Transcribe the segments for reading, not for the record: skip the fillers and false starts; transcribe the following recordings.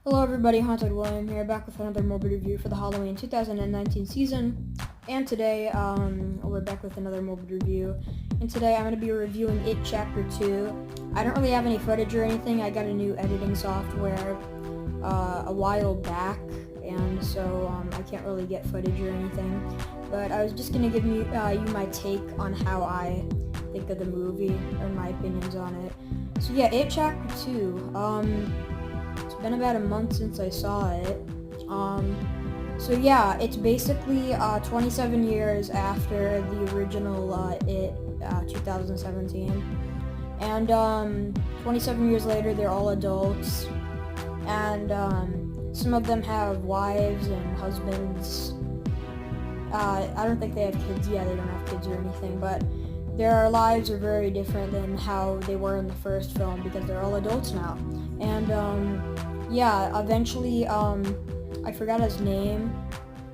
Hello everybody, Haunted William here, back with another Morbid review for the Halloween 2019 season. And today, we're back with another Morbid review. And today I'm going to be reviewing It Chapter 2. I don't really have any footage or anything. I got a new editing software a while back, and so I can't really get footage or anything. But I was just going to give you my take on how I think of the movie, or my opinions on it. So yeah, It Chapter 2. It's been about a month since I saw it. So yeah, it's basically 27 years after the original It 2017. And 27 years later, they're all adults. And some of them have wives and husbands. I don't think they have kids. Yeah, they don't have kids or anything, but their lives are very different than how they were in the first film because they're all adults now. And yeah, eventually, I forgot his name,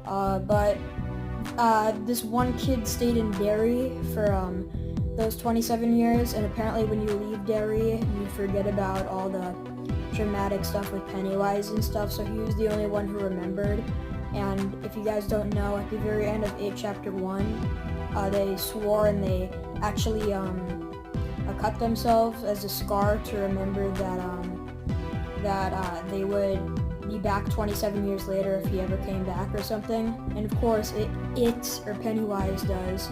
but this one kid stayed in Derry for those 27 years, and apparently when you leave Derry, you forget about all the dramatic stuff with Pennywise and stuff, so he was the only one who remembered. And if you guys don't know, at the very end of It Chapter 1, they swore and they actually cut themselves as a scar to remember that they would be back 27 years later if he ever came back or something. And of course, or Pennywise does.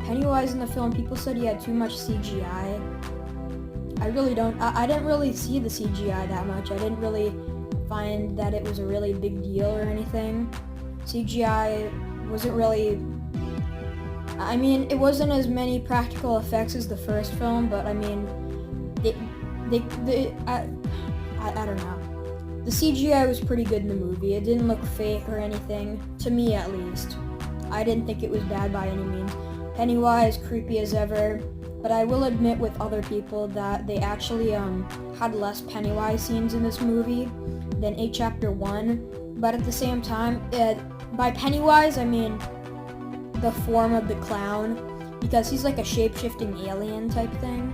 Pennywise in the film, people said he had too much CGI. I really don't. I didn't really see the CGI that much. I didn't really find that it was a really big deal or anything. CGI wasn't really... I mean, it wasn't as many practical effects as the first film, but I mean, I don't know. The CGI was pretty good in the movie. It didn't look fake or anything, to me at least. I didn't think it was bad by any means. Pennywise, creepy as ever, but I will admit with other people that they actually had less Pennywise scenes in this movie than It Chapter 1, but at the same time, by Pennywise, I mean the form of the clown, because he's like a shape-shifting alien type thing,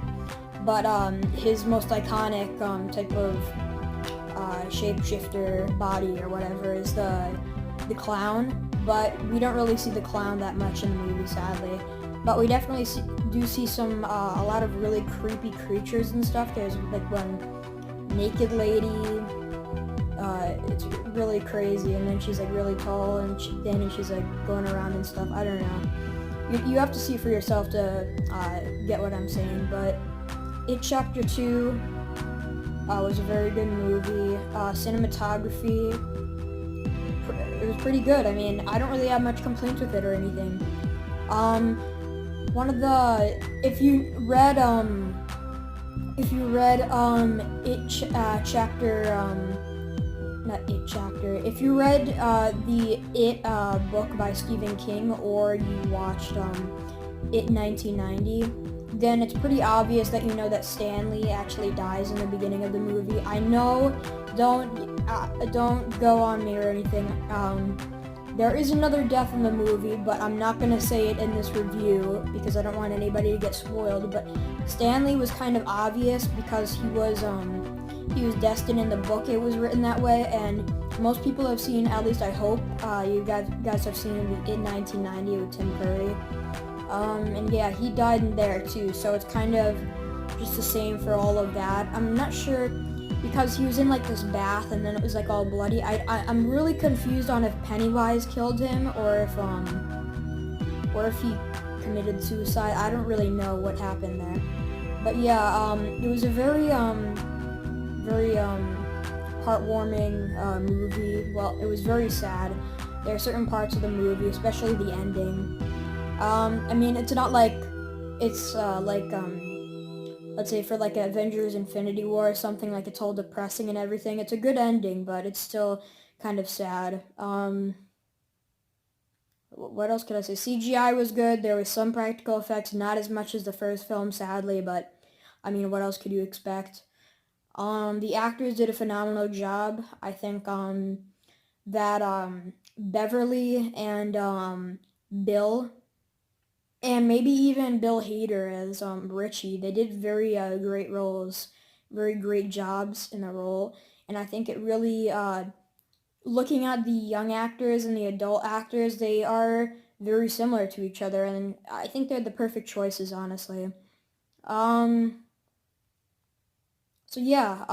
but his most iconic type of shapeshifter body or whatever is the clown, but we don't really see the clown that much in the movie, sadly. But we definitely do see some a lot of really creepy creatures and stuff. There's like one naked lady. It's really crazy, and then she's like really tall and thin, and she's like going around and stuff. I don't know. You have to see for yourself to get what I'm saying. But It Chapter 2 was a very good movie. Cinematography, it was pretty good. I mean, I don't really have much complaints with it or anything. If you read if you read the It book by Stephen King, or you watched It 1990, then it's pretty obvious that you know that Stanley actually dies in the beginning of the movie. I know, don't go on me or anything. There is another death in the movie, but I'm not going to say it in this review because I don't want anybody to get spoiled. But Stanley was kind of obvious because he was destined in the book. It was written that way, and most people have seen, at least I hope, you guys have seen the It 1990 with Tim Curry. And yeah, he died in there too, so it's kind of just the same for all of that. I'm not sure, because he was in like this bath and then it was like all bloody. I'm really confused on if Pennywise killed him or if he committed suicide. I don't really know what happened there. But yeah, it was a very heartwarming movie. Well, it was very sad. There are certain parts of the movie, especially the ending. I mean, it's not like it's let's say for like Avengers Infinity War or something, like it's all depressing and everything. It's a good ending, but it's still kind of sad. What else could I say? CGI was good. There was some practical effects, not as much as the first film, sadly, but I mean, what else could you expect? The actors did a phenomenal job. I think that Beverly and Bill, and maybe even Bill Hader as Richie, they did very great roles, very great jobs in the role. and I think it really, looking at the young actors and the adult actors, they are very similar to each other, and I think they're the perfect choices, honestly. Um, so yeah,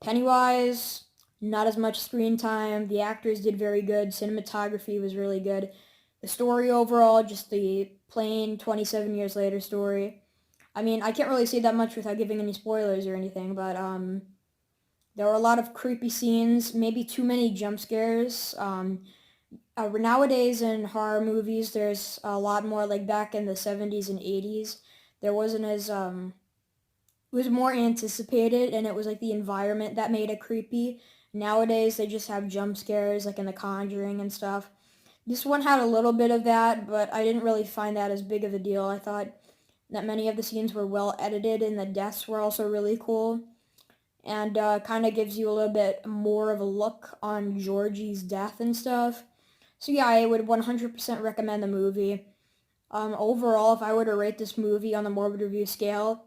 Pennywise, not as much screen time. The actors did very good. Cinematography was really good. The story overall, just the plain 27 years later story. I mean, I can't really say that much without giving any spoilers or anything, but there were a lot of creepy scenes, maybe too many jump scares. Nowadays in horror movies, there's a lot more, like back in the 70s and 80s. There wasn't as it was more anticipated, and it was like the environment that made it creepy. Nowadays they just have jump scares like in The Conjuring and stuff. This one had a little bit of that, but I didn't really find that as big of a deal. I thought that many of the scenes were well edited, and the deaths were also really cool, and kind of gives you a little bit more of a look on Georgie's death and stuff. So yeah, I would 100% recommend the movie. Overall, if I were to rate this movie on the Morbid Review scale,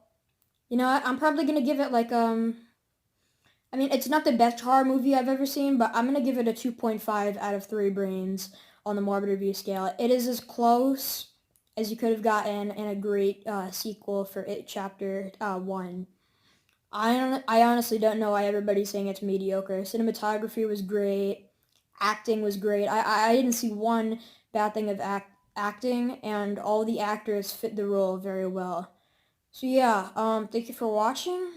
I'm probably gonna give it like I mean, it's not the best horror movie I've ever seen, but I'm gonna give it a 2.5 out of 3 brains on the Morbid Review scale. It is as close as you could have gotten in a great sequel for It Chapter 1. I honestly don't know why everybody's saying it's mediocre. Cinematography was great. Acting was great. I didn't see one bad thing of acting, and all the actors fit the role very well. So yeah, thank you for watching.